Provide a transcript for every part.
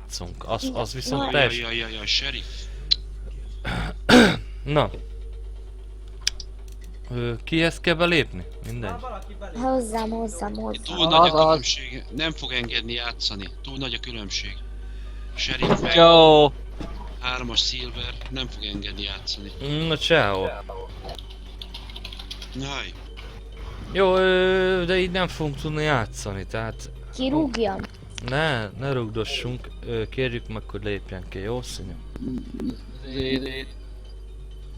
játszunk. Az viszont teljesen... Jaj, sheriff. Na. Kihez kell belépni? Mindegy. Hozzám. Túl nagy a különbség, nem fog engedni játszani. Túl nagy a különbség. Sheriff meg Jó. 3-as Silver nem fog engedni játszani. Na ciao. Jaj. Jó, de így nem fogunk tudni játszani, tehát... Kirúgjam. Ne rugdossunk, kérjük meg, hogy lépjen ki, jó színű?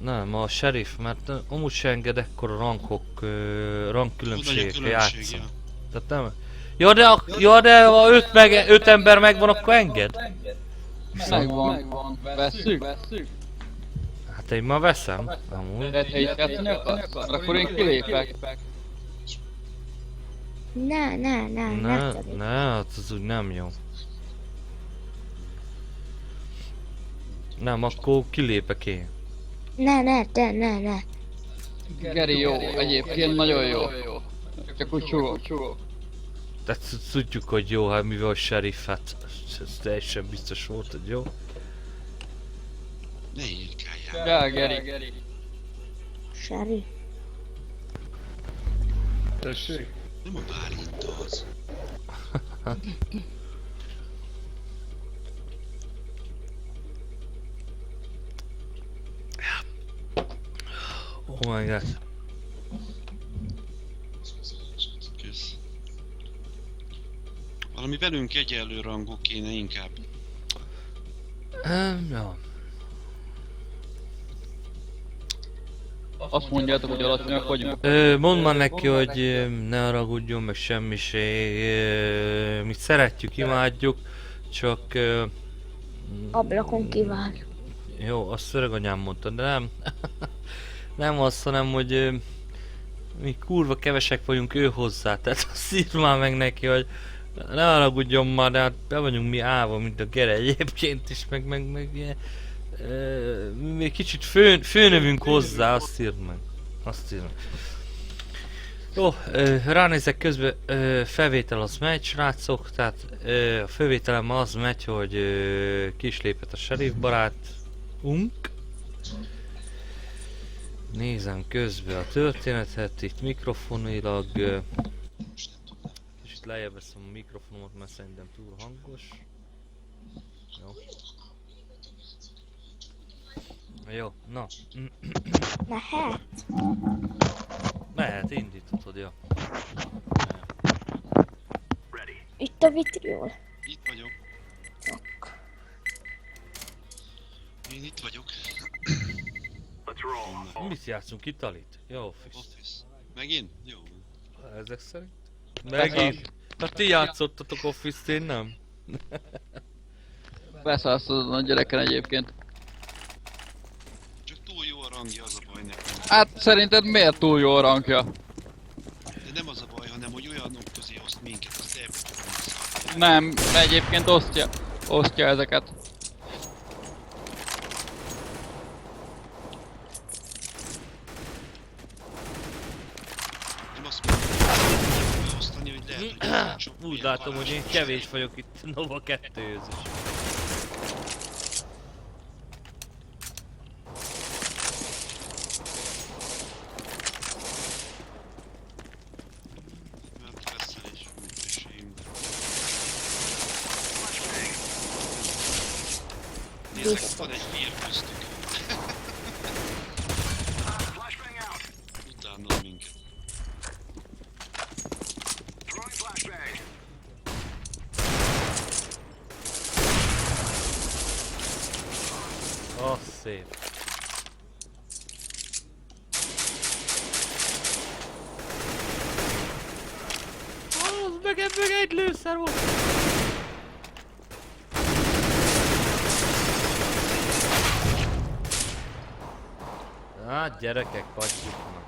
Nem, a sheriff, mert amúgy se enged ekkora rangkülönbségekkel játszani. Tehát nem... Ja de ha 5 ember megvan, akkor enged? Megvan. Vesszük? Hát én már veszem, amúgy. De te így játszani akarsz? Akkor én kilépek. Ne, Ne, hát az úgy nem jó. Nem, akkor kilépek én. Ne. Geri jó, egyébként nagyon jó. Csak úgy csúgok. Tehát tudjuk, hogy jó, hát mivel a sheriff, hát ez teljesen biztos volt, hogy jó. Ne írkáljál. Ja, Geri. Seri. Tessék? Nem a Bálint az. Oh my god. Kösz. Valami velünk egyenlő rangú kéne inkább. Ja. Azt mondjátok, hogy alacsonyak vagyunk. Mondd már neki, hogy ne haragudjon meg semmiség. Mi szeretjük, imádjuk, csak... Ablakon kivág. Jó, azt szöröganyám mondta, de nem. Nem az, hanem hogy mi kurva kevesek vagyunk ő hozzá, tehát azt írd már meg neki, hogy ne haragudjon már, de hát be vagyunk mi állva, mint a Gere egyébként is, meg ilyen, még kicsit főnövünk hozzá, azt írd meg. Azt írd meg. Jó, ránézek közben, felvétel az megy, srácok, tehát a fővételem az megy, hogy ki is lépett a sheriff barátunk. Nézem közben a történetet, itt mikrofonilag. Kicsit lejjebb veszem a mikrofonomat, mert szerintem túl hangos. Jó. Jó, na. Mehet? Mehet, indíthatod, ja. Itt a vitriol. Itt vagyok. Én itt vagyok. Mit játszunk itt, Alit? Jó, Office. Office. Megint? Jó. Ezek szerint? Megint? Hát ti játszottatok Office-t, én nem? Beszállsz a gyereken egyébként. Csak túl jó a rangja, az a baj nekem. Hát szerinted miért túl jó a rankja? De nem az a baj, hanem hogy olyanok közé oszt minket, azt elbuktam. Nem, egyébként osztja ezeket. Nem azt mondom, hogy beosztani, hogy lehet, hogy ez sok Úgy ilyen látom, hogy én varázsos kevés vagyok itt Nova 2-höz is. Mert veszelés, esélyünk. Nézzek, van egy hír köztük. Utána minket. Az szép. Az meg egy lőszer volt. Hát gyerekek, hagyjuk meg.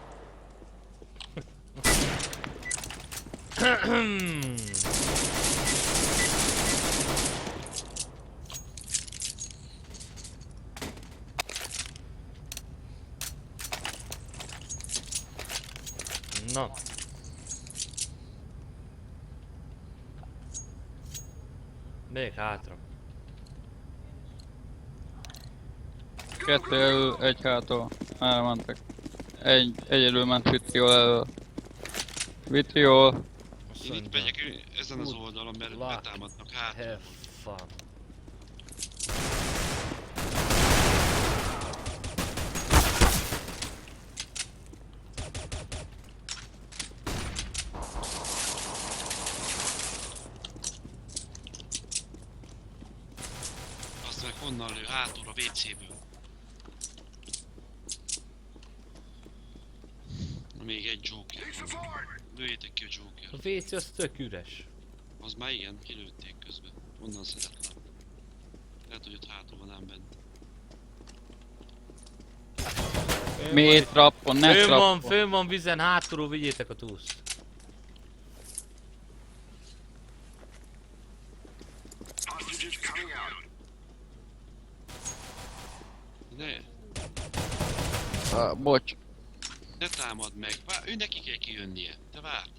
Na. Még hátra. Kettő elő, egy hátul. Már mentek. Egyedül ment Vitriol elől. Vitriol. Én itt megyek ezen az oldalon, mert betámadnak hátul. Have fun. Azt meg honnan lő? Hátul a WC-ből. Még egy Joker van. Lőjétek ki a Joker. A WC az tök üres. Az már igen, kilőtték közben. Onnan szedett le. Lehet, hogy ott hátul van ám bent. Miért trappon, ne trappon. Fönn van vizen, hátulról vigyétek a túszt. Ne, Bocs. ne támad meg. Ő neki kell kijönnie. Te várd.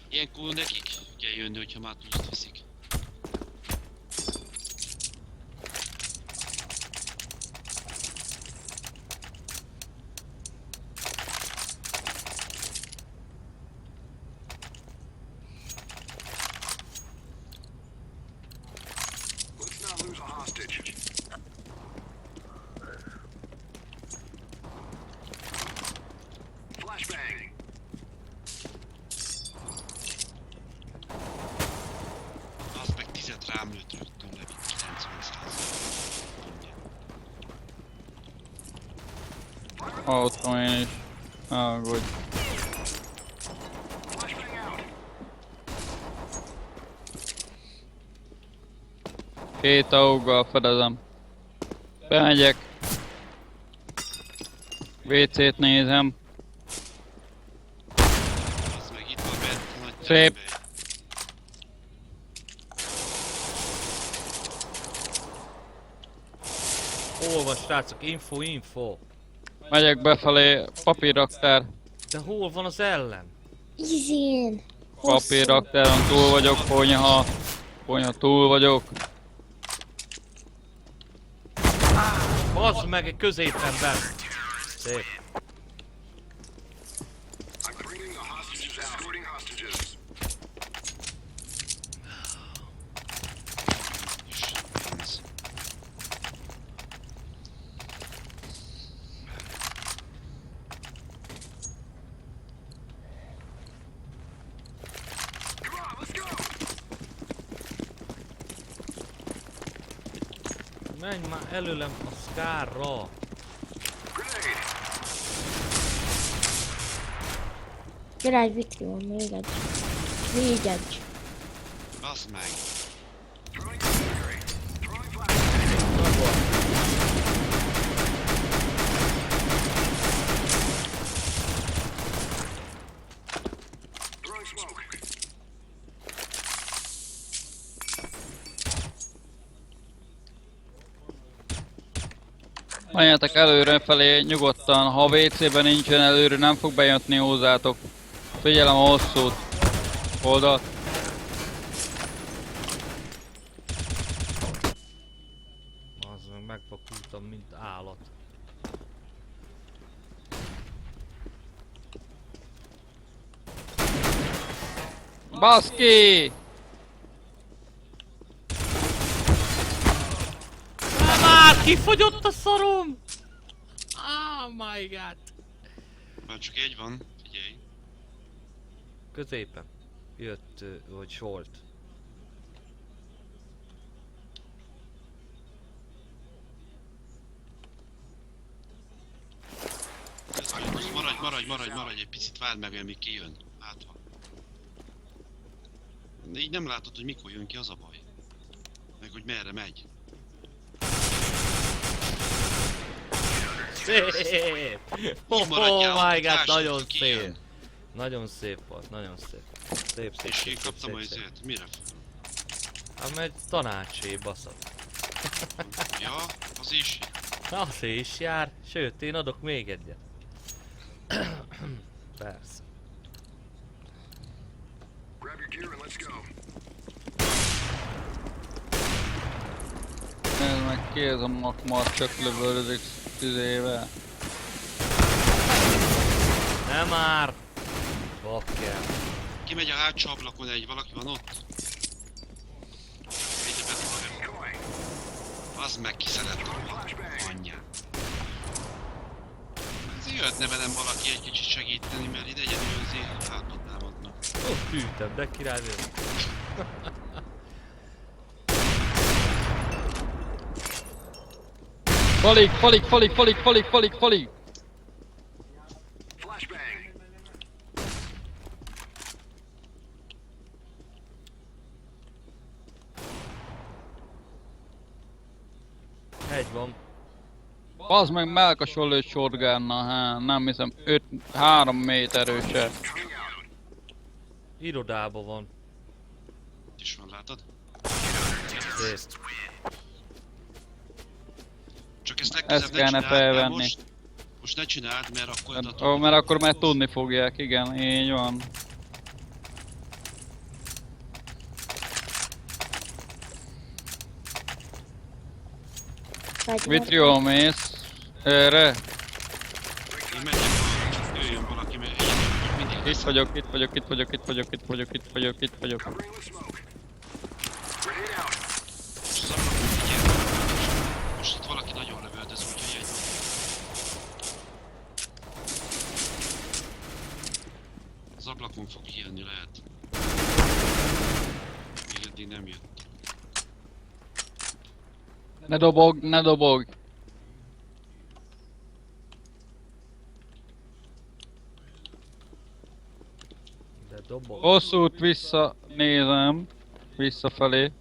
Ilyenkor nekik kell jönni, hogyha már túszt viszik. Az meg 10 rám lőtt rögtön le, 90%. Ott van én is. Aggódj. Két auggal fedezem. Bemegyek. WC-t nézem. Az meg itt van bent, nagy Szép. terembe. Hol van, srácok? Info. Megyek befelé. Papírraktár. De hol van az ellen? Izén. Papírraktáron túl vagyok, konyha. Konyha túl vagyok. Bazd meg, egy középen bent. Szép. És pénz. Menj már előlem a Scarra. Gyere egy Vitriol, még egy. Még egy. Baszd meg. Menjetek előre felé nyugodtan, ha a WC-ben nincsen előre, nem fog bejönni hozzátok. Figyelem a hosszút. Oldalt. Bazd meg, megvakultam, mint állat. Baszki! Már kifogyott a szarom! Oh my god! Már csak egy van, figyelj. Középen. Jött, hogy short. Maradj, egy picit várd meg, amíg kijön. Hátva. De így nem látod, hogy mikor jön ki, az a baj. Meg hogy merre megy. Szép! Oh maradjál, my god, lássuk, nagyon hogy kijön. szép! Nagyon szép volt, nagyon szép. Szép. És én kaptam a izét. Mire? Hát mert tanácsé, baszat. Ja, az is. Na, az is jár, sőt, én adok még egyet. Persze. Ez meg ki ez a makmar csak lövöldözik tüzével. Nem már! Bakker. Kimegy a hátsó ablakon egy, valaki van ott? Ide betolja. Az meg ki szeret a anyját. Ezért jöhetne velem valaki egy kicsit segíteni, mert ide egyedül azért hátat támadnak. Ó, hűtem, de király vagyok. Falig, falig, falig, falig, falig, falig, falig! Egy van. Bazd meg melkason lőtt shotgunnal, hát nem hiszem 3 méterőse. Irodában van. Itt is van, látod? Szép. Csak ezt legközelebb Ezt ne kellene csináld, mert felvenni. most ne csináld, mert akkor... Ó, mert akkor már tudni fogják, igen, így van. Vitriol mész. Erre. Én megyek arra, csak jöjjön valaki, mert egyedül mindig Itt veszem. vagyok, itt vagyok, itt vagyok, itt vagyok, itt vagyok, itt vagyok, itt vagyok. Most az ablakon figyelj. Most itt valaki nagyon lövöldöz, úgyhogy egy van. Az ablakon fog kijönni, lehet. Még eddig nem jött. Ne dobog, ne dobog. De dobol. Hosszút vissza nézem. Visszafelé.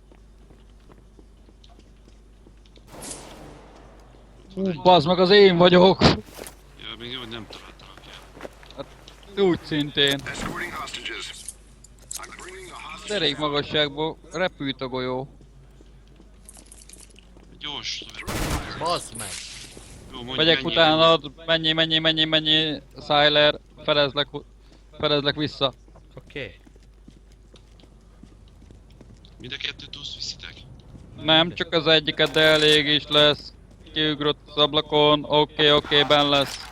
Bazd meg, az én vagyok! Ja, még jó, hogy nem találtalak el. Úgy szintén. Derék magasságból repült a golyó. Gyors, Bazd meg! jó, mondj, Megyek menjél. utánad, mennyi, Syler, fedezlek vissza. Oké. Mind a kettőt túlsz viszitek? Nem, csak az egyiket, de elég is lesz. Kiugrott az ablakon, oké, benn lesz.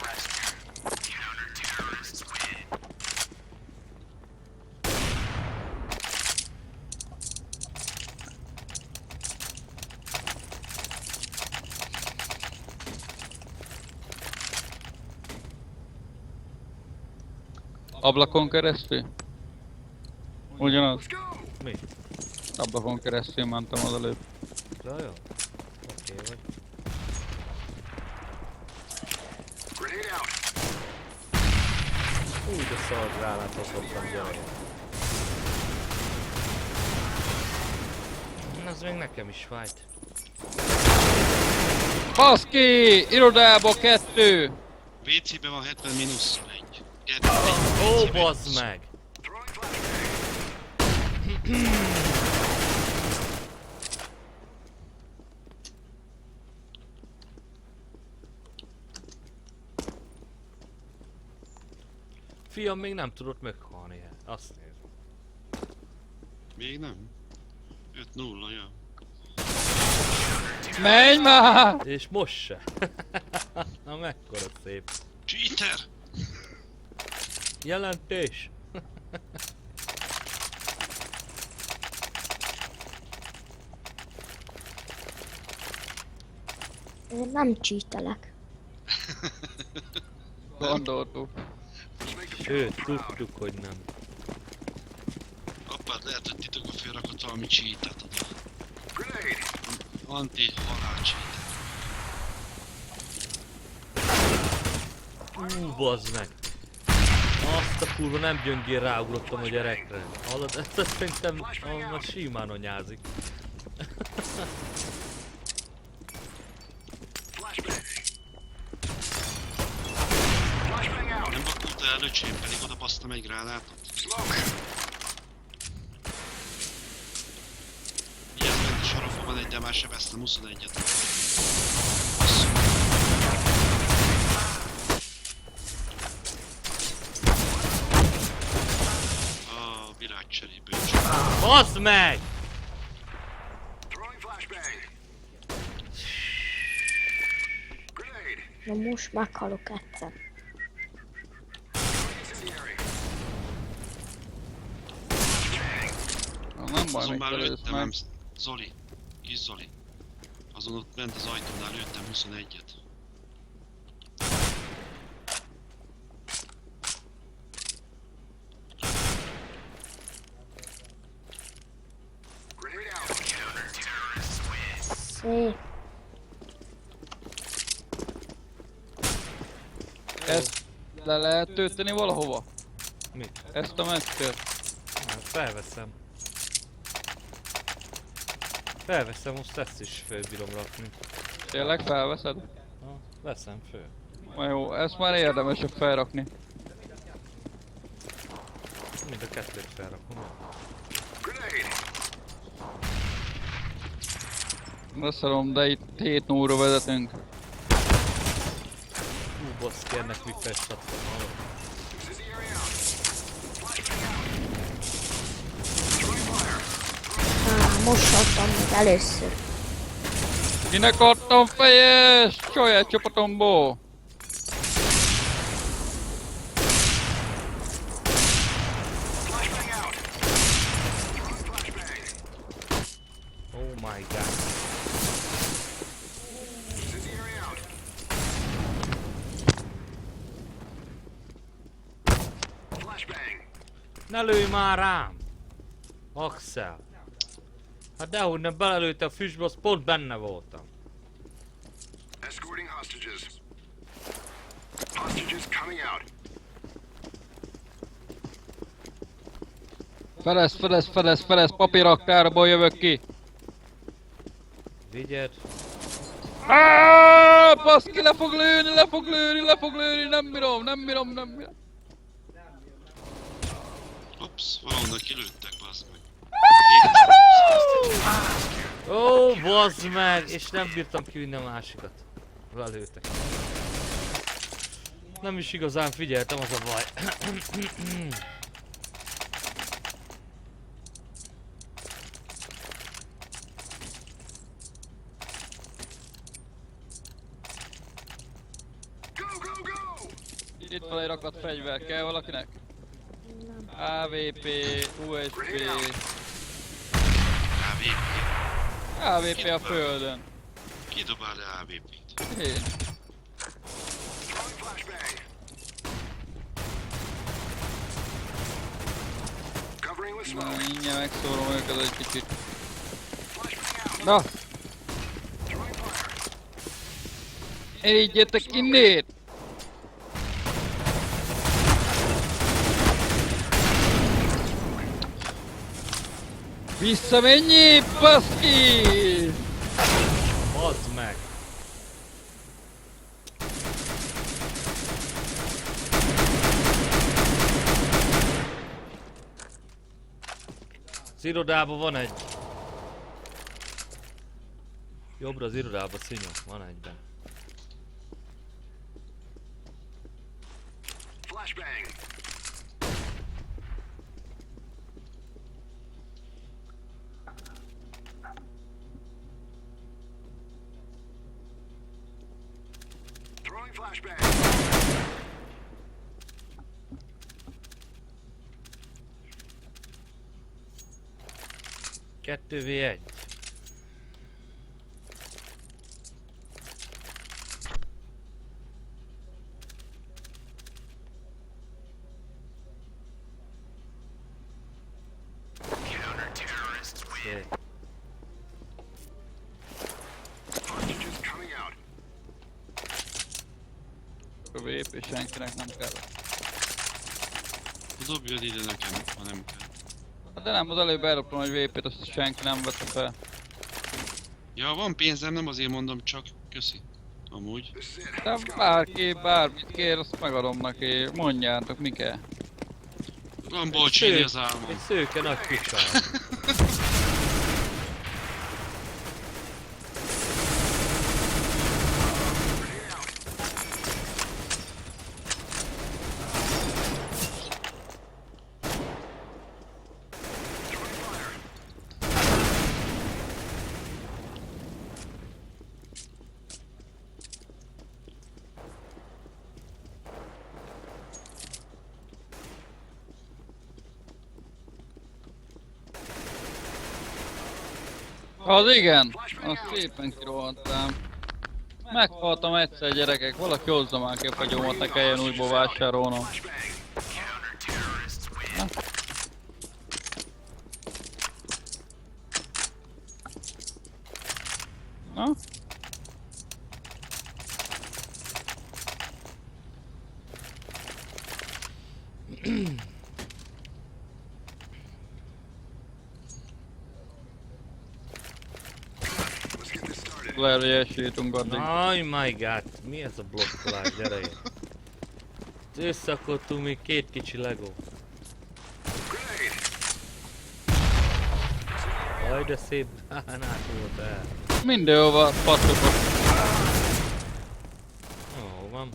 Ablakon keresztül? Ugyanaz. Mi? Ablakon keresztül mentem az előbb. Ja, jó. Oké vagy. Úgy de szar gránátot hoztam, gyere. Az még nekem is fájt. Baszki! Irodába 2! WC-ben van 70 mínusz 1. Ó, bazd meg! Fiam még nem tudott meghalni, hát. Azt nézd. Még nem? 5-0, ja. Menj már! És most se. Na mekkora szép. Cheater! Jelentés! Én nem csítelek. Gondoltuk. Sőt, tudtuk, hogy nem. Apád lehet, hogy titokba félrakott valami cheatet oda. Anti-halál cheatet. Bazd meg! Azt a kurva nem gyöngén ráugrottam a gyerekre. Hallod? Ezt szerintem simán anyázik. Nem vakulta el, öcsém, pedig oda basztam egy gránátot. Vigyázz meg, a sarokban van egy, de már sebeztem 21-et. A virágcseréből csak. Bazd meg! Na most meghalok egyszer. Nem baj, Azon még már elősz lőttem, meg. nem... Zoli. Kis Zoli. Azon ott bent az ajtónál lőttem 21-et. Szép. Ezt le lehet tölteni valahova? Mit? Ezt a meccset? Hát felveszem. Felveszem, most ezt is fölbírom rakni. Tényleg felveszed? Ha, veszem föl. Na jó, ezt már érdemesebb felrakni. Mind a kettőt felrakom. Leszarom, de itt 7 óra vezetünk. Baszki, ennek mi festadtam. Most adtam meg először. Kinek adtam fejes? Saját csapatomból! Oh my god. Ne lőj már rám! Axel! Hát dehogy nem belelőtte a füstbe, az pont benne voltam. Escorting hostages. Hostages coming out. Felez, papírraktárból jövök ki! Vigyed. Baszki, le fog lőni, nem bírom. Ups, valahonnan kilőttek, bazd meg. Ó, bazd meg! És nem bírtam kivinni a másikat. Lelőtek. Nem is igazán figyeltem, az a baj. Go, go, go! Itt van egy rakat fegyver, kell valakinek? Nem. AVP, USP, AVP. AVP a földön. Ki dobál le AVP-t? Én. Throwing flashbang. Covering with Na, smoke. mindjárt megszórom őket egy kicsit. Flashbang out. Na, Throwing fire. érítjetek innét! Visszamenjél, baszki! Bazd meg! Az irodában van egy. Jobbra az irodában szinyó, van egyben. Flashbang. Throwing flashbang. Kettő v 1. Szép. Hostages coming out. A VP senkinek nem kell. Dobjad ide nekem, ha nem kell. De nem, az előbb elroptam egy VP-t, azt senki nem vette fel. Ja, van pénzem, nem azért mondom, csak köszi. Amúgy. This is it. De bárki, bármit kér, azt megadom neki. Mondjátok, mi kell. Van bolcsini az álmom. Egy szőke nagy picsa. Az igen, azt szépen kirohantám. Meghaltam egyszer, gyerekek, valaki hozza már ki a fagyomat, ne kelljen újból vásárolnom. Na? Lehet, hogy elsétunk addig. Oh my god, mi ez a blokkolás, gyere én. Összeakadtunk még 2 kicsi Lego. Jaj, de szép gránát volt el. Mindenhova pattogok. Jó van.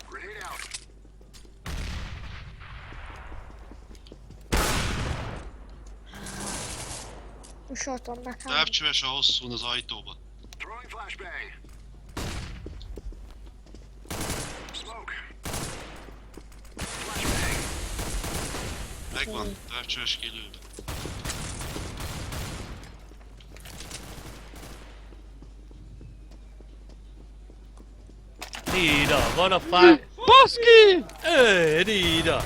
Grenade out. Most ott vannak három. Távcsöves a hosszún az ajtóba. Throwing flashbang. Smoke. Flashbang. Megvan, távcsöves kilőve. Rida, van a fáj... Baszki! Rida!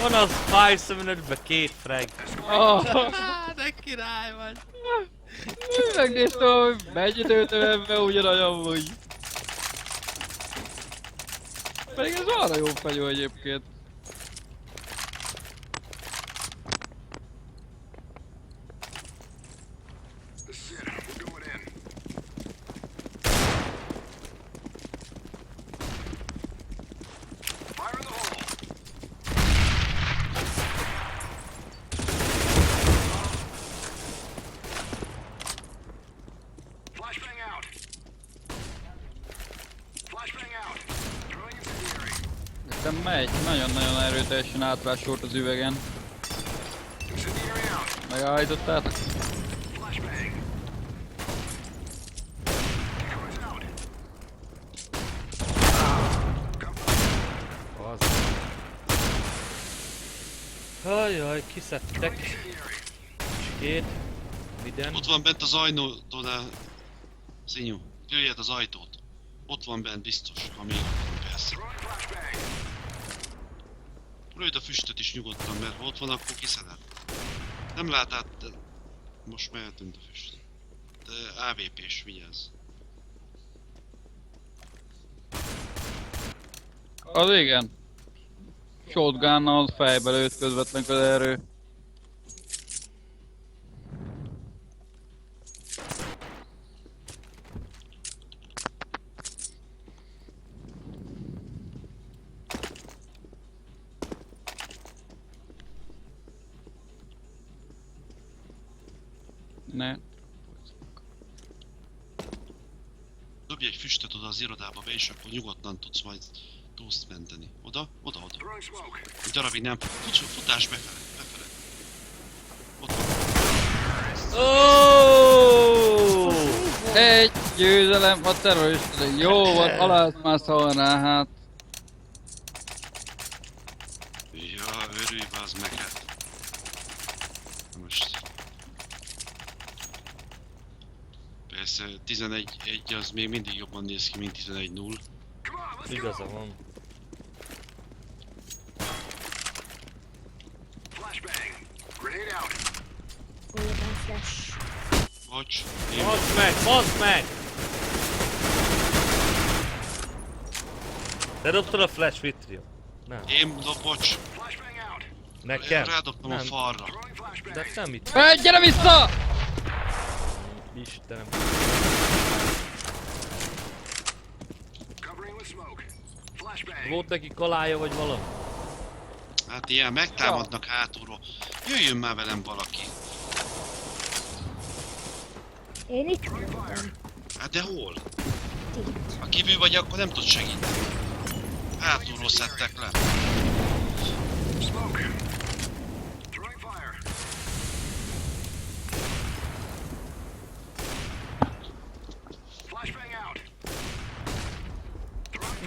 Van az 575-ben 2 frag. Oh, De király vagy! megnéztem, hogy megy időtől ebbe ugyanolyan vagy. Pedig ez arra jó fegyó egyébként. This is it. We're going in. Fire in the hole. Flashbang out. Flashbang out. Throwing incendiary. Nekem megy, nagyon-nagyon erőteljesen átvásolt az üvegen. Incendiary out. Megállítottátok? Flashbang. Decoys out. Az. Ajaj, kiszedtek. Incendiary. Két. Minden. Ott van bent az ajtónál. Szinyú, jöjjed az ajtót. Ott van bent biztos, ha még van persze. Throwing flashbang. Lőd a füstöt is nyugodtan, mert ha ott van, akkor kiszeded. Nem lát át, de most már eltűnt a füst. De AVP-s, vigyázz. Az igen. Shotgunnal fejbe lőtt közvetlen közelről. Ne. Dobj egy füstöt oda az irodába be, és akkor nyugodtan tudsz majd túlszt menteni. Oda, oda, oda. Throwing smoke. Egy darabig nem. Futás befele, befele. Ott van. Oh! Egy győzelem a terrorista, jó volt, alászmászolnál hát. Ja, örülj, bazd meg hát. Na most... Persze, 11-1 az még mindig jobban néz ki, mint 11-0. Come on, let's go. Igaza van. Flashbang. Grenade out. Újra flash. Bocs, Baszd meg, baszd meg! Te dobtad a flash vitrium? Nem. bocs, Flashbang out. Nekem? rádobtam a Nem. falra. Throwing flashbang. De nem itt. Gyere vissza! Istenem. Covering with smoke. Flashbang. Volt neki kalája vagy valami? Hát ilyen, megtámadnak hátulról. Jöjjön már velem valaki. Én itt voltam. Hát de hol? Itt. Ha kívül vagy, akkor nem tud segíteni. Hátulról szedtek le. Smoke. Throwing fire.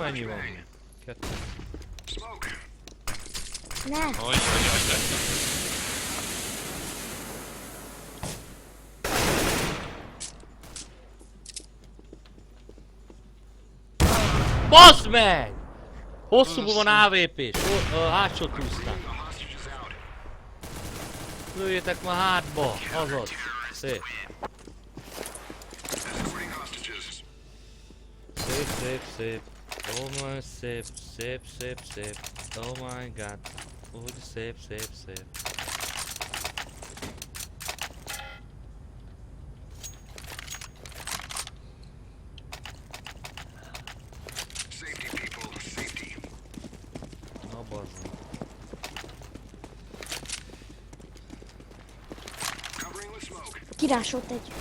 mennyi van még? 2. Smoke. Ne! Ajjajjaj, de... Baszd meg! Hosszúban van AWP-s, hátsót húztam. The hostages out. Lőjétek már hátba, azaz. Szép. Escorting hostages. Szép, szép, szép. Oh my, szép, szép, szép, szép. Oh my god. Úgy szép, szép, szép. Safety, people. Safety. Na bazzom. Covering with smoke. Kirásott egy.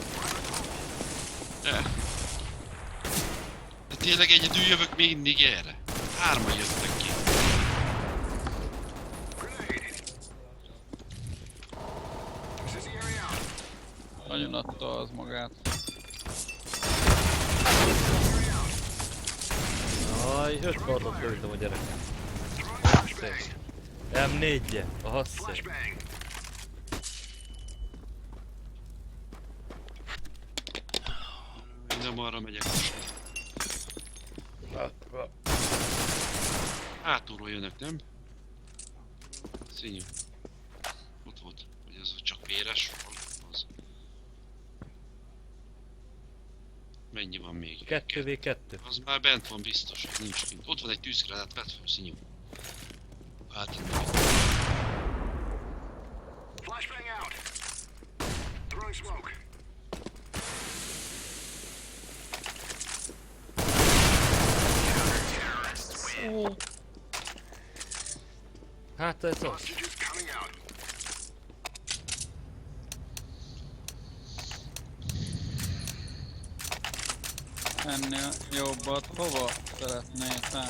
De tényleg egyedül jövök mindig erre. 3-an jöttek ki. Grenade. Incendiary out. Nagyon adta az magát. Aj, 5 kardot lőttem a gyereket. Szép. M4-je, aha szép. Flashbang. Én nem arra megyek most. Hátulról jönnek, nem? Színű. Ott volt. Hogy ez csak véres? Az. Mennyi van még? 2v2. Az már bent van biztos, hogy nincs kint. Ott van egy tűzgránát, vedd fel, Színű. Hát innen. Flashbang out. Throwing smoke. Szép. Hát ez az. Hostages coming out. Ennél jobbat hova szeretnél te?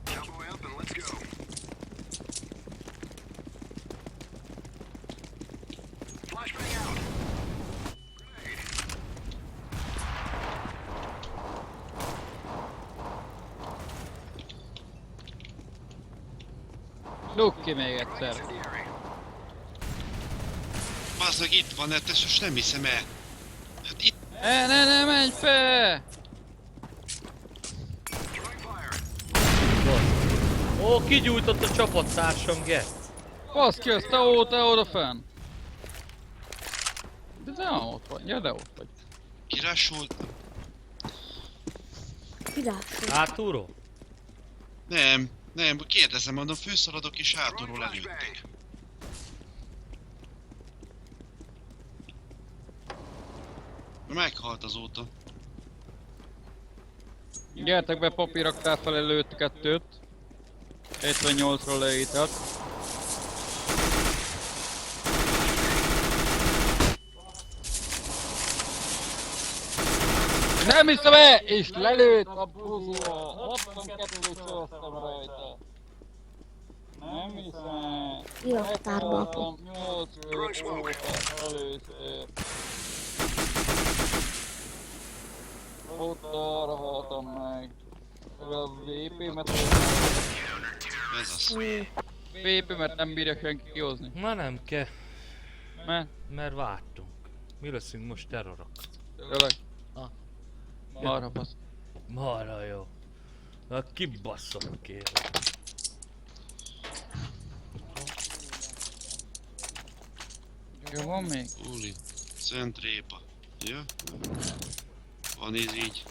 Cowboy up and let's go. Flashbang out. Grenade. Lukd ki még egyszer. Incendiary. Bazzag itt van, hát ezt most nem hiszem el. Hát itt. Ne menj fel! Throwing fire. Ó, kigyújtott a csapattársam, get. Basz ki azt, te oda fenn! De te nem ott vagy, ja de ott vagy. Kirásoltam. Kirásott. Hátulról? Nem, kérdezem, mondom, főszaladok és hátulról Throwing előttek. flashbang. Meghalt azóta. Gyertek be, papír, raktál fel előtt 2-t. 78-ról leített. Nem hiszem el! És lelőtt a buzóra! 62-t szavaztam rajta. Nem hiszem el. Irattárba akkor. 8 óta először. Ott arra haltam meg. A VP-met... Ez az. VP-met nem bírja senki kihozni. Ma nem kell, Mert? mert vártunk. Mi leszünk most terrorok. Tényleg? Ah. Marha basz. Marha jó. Na kibasszom kérlek. Jó, van még? Uli. Szent répa. Ja? Van ez így.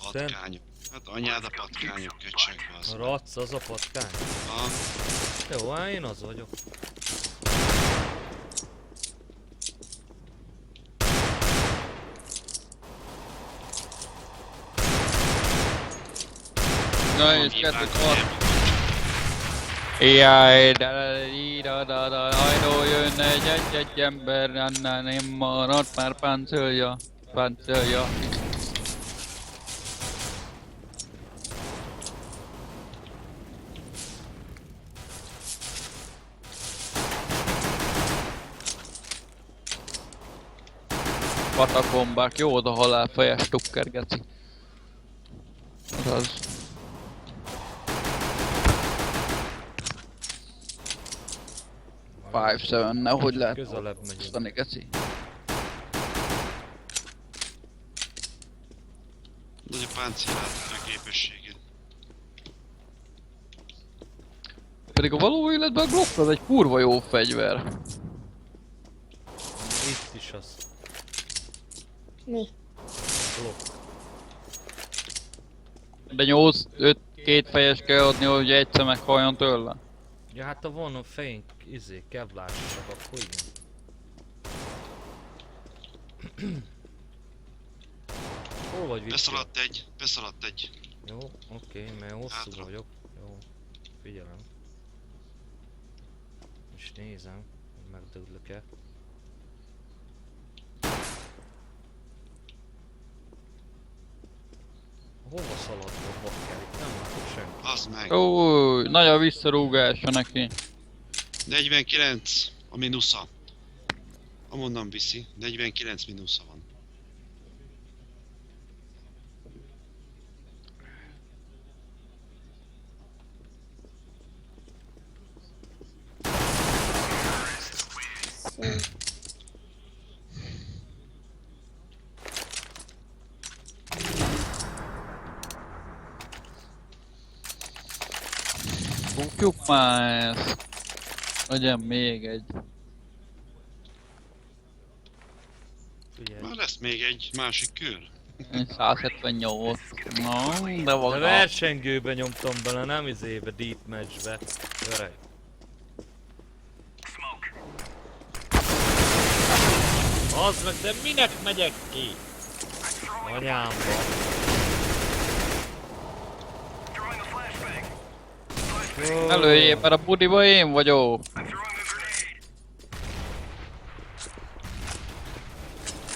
Patkányok. Hát anyád a patkányok, köcsög az. A rac az a patkány. Ha, Jó, hát én az vagyok. Na és kettőt van. Jaj, da, hajró jön egy ember, annál nem maradt már páncélja. Katakombák, jó oda halálfejes tukker, geci. Az. Five seven, nehogy lehet Közelebb megyünk. osztani, geci. Nagy a páncélát, a képessége. Pedig a való életben a Glock az egy kurva jó fegyver. Itt is az. Mi? Blokk. De 8-5 kétfejes kell adni, hogy egyszer meghaljon tőle. Ja, hát a van a fejünk, kevlásosak, akkor igen. Hol vagy Viki? Beszaladt egy. Jó, oké, mert hosszú Hátra. vagyok. Jó, figyelem. És nézem, hogy megdöglök-e. Hova szaladtad, bakker? Itt nem látok semmit. Az meg. Ó, nagy a visszarúgása neki. 49 a minusza. Amonnan viszi. 49 minusza van. Szép. Bukjuk már ezt. Legyen még egy. Figyelj. Már lesz még egy másik kör. 178. No, de De van. versengőbe nyomtam bele, nem izébe, deep matchbe. Öreg. Az meg, de minek megyek ki? Anyámba. Throwing a flashbang. Ó, Előjjél, mert a budiba én vagyok. I'm throwing a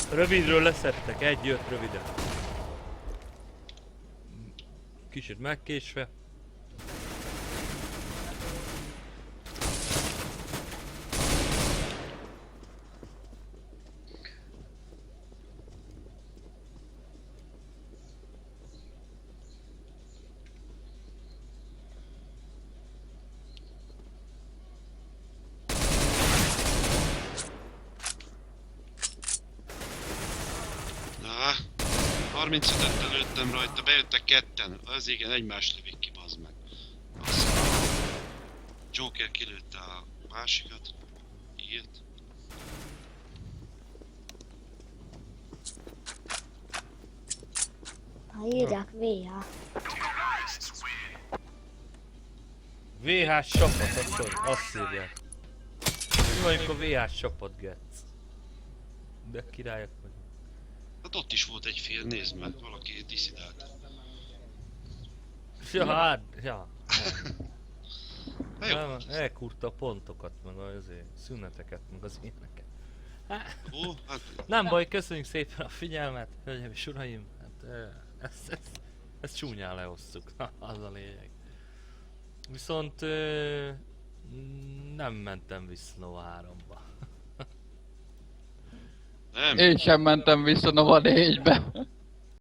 grenade. Rövidről leszettek, egy jött röviden. Kicsit megkésve. Na, 35-et lőttem rajta, bejöttek ketten. Az igen, egymást lövik ki, bazd meg. Az. Joker kilőtte a másikat. Írt. Ha írják VH. VH csapat, azt írják. Mi vagyunk a VH csapat, Getz. De királyok vagyunk. Hát ott is volt egy fél, nézd meg, valaki diszidált. Ja, hát, ja. Na jó, Nem, elkurta a pontokat, meg azért szüneteket, meg az ilyeneket. ó, hát Nem baj, köszönjük szépen a figyelmet, hölgyeim és uraim. Hát, ezt csúnyán lehoztuk, az a lényeg. Viszont nem mentem vissza Nova 3-ba. nem. Én sem mentem vissza Nova 4-be.